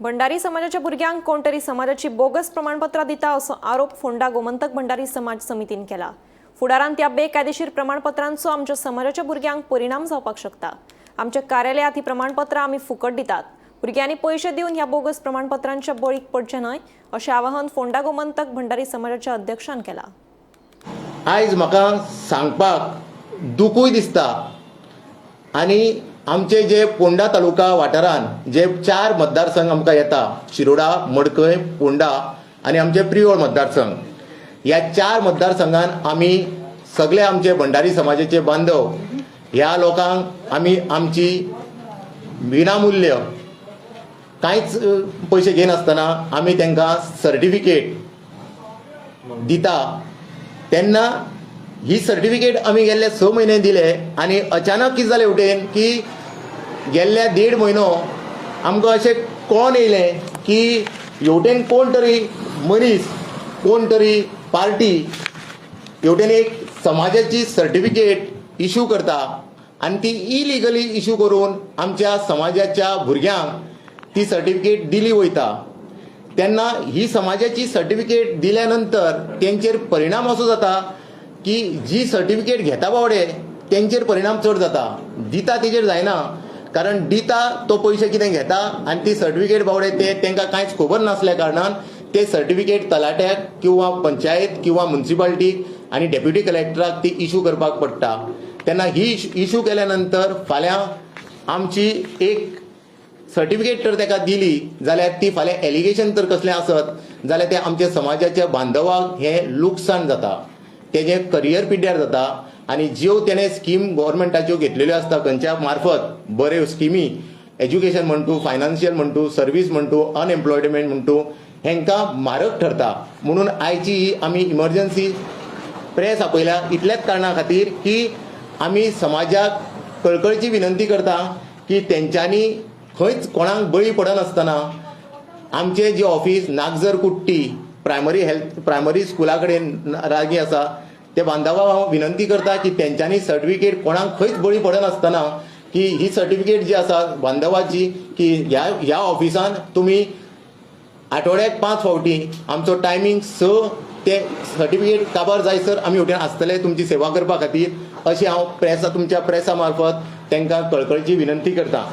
भंडारी समाजाच्या भुरग्यांक कोण तरी समाजाची बोगस प्रमाणपत्रां दिता असो आरोप फोंडा गोमंतक भंडारी समाज समितीन केला। फुडारान त्या बेकायदेशीर प्रमाणपत्रांचो आमच्या समाजाच्या भुरग्यांक परिणाम जावपाक शकता। आमच्या कार्यालयात ही प्रमाणपत्रां आमी फुकट दितात। भुरग्यांनी पैसे दिवन ह्या बोगस प्रमाणपत्रांच्या बळीक पडचे न्हय अशें आवाहन फोंडा गोमंतक भंडारी समाजाच्या अध्यक्षान केला। आयज म्हाका सांगपाक दुखूय दिसता आनी आमचे जे फोंडा तालुका वाठारांत जे 4 मतदारसंघ आमकां येता, शिरोडा, मडकय, फोंडा आनी आमचे प्रियोळ मतदारसंघ, ह्या 4 मतदारसंघांत आमी सगळे आमचे भंडारी समाजाचे बांधव ह्या लोकांक आमी आमची विनामूल्य कांयच पयशे घेनासतना आमी तांकां सर्टिफिकेट दिता। तेन्ना ही सर्टिफिकेट आमी गेल्ले 6 म्हयने दिले आनी अचानक कितें जालें हेवटेन की गेल्ल्या 1.5 म्हयनो आमकां अशें कळोन येयलें की हेवटेन कोण तरी मनीस, कोण तरी पार्टी हेवटेन एक समाजाची सर्टिफिकेट इश्यू करता आनी ती इलिगली इश्यू करून आमच्या समाजाच्या भुरग्यांक ती सर्टिफिकेट दिली वयता। तेन्ना ही समाजाची सर्टिफिकेट दिल्या नंतर तेंचेर परिणाम असो जाता की जी सर्टिफिकेट घेता बावडे तेंचेर परिणाम चड जाता, दिता तेजेर जायना। कारण दिता तो पयशे कितें घेता आनी ती सर्टिफिकेट बावडे तेंकां कांयच खबर नासल्या कारणान ते सर्टिफिकेट तलाट्याक किंवा पंचायत किंवा म्युनिसिपालिटीक आनी डेप्युटी कलेक्टराक ती इश्यू करपाक पडटा। तेन्ना ही इश्यू केल्या नंतर फाल्यां आमची एक सर्टिफिकेट तर ताका दिली जाल्यार ती फाल्यां एलिगेशन तर कसलें आसत जाल्यार ते आमच्या समाजाच्या बांधवाक हें लुकसाण जाता, तेजें करियर पिड्ड्यार जाता। आनी ज्यो तेणें स्कीम गव्हर्मेंटाच्यो घेतलेल्यो आसता खंयच्या मार्फत बऱ्यो स्किमी, एज्युकेशन म्हणटू, फायनान्शियल म्हणटू, सर्वीस म्हणटू, अनएम्प्लॉयमेंट म्हणटू, हेंकां म्हारग ठरता। म्हणून आयची ही आमी इमर्जन्सी प्रेस आपयल्या इतल्याच कारणा खातीर की आमी समाजाक कळकळीची विनंती करता की तेंच्यांनी खंयच कोणाक बळी पडनासतना आमचे जे ऑफिस नागजर कुट्टी प्रायमरी स्कुला कडेन लागीं आसा ते बांधवांक हांव विनंती करता की तेंच्यांनी सर्टिफिकेट कोणाक खंयच बळी पडनासतना की ही सर्टिफिकेट जी आसा बांधवाची की ह्या ऑफिसान तुमी आठवड्याक 5 फावटी आमचो टायमींग 6 ते सर्टिफिकेट काबार जायसर आमी हेवटेन आसतले तुमची सेवा करपा खातीर अशी हांव तुमच्या प्रेसा मार्फत तांकां कळकळीची विनंती करता।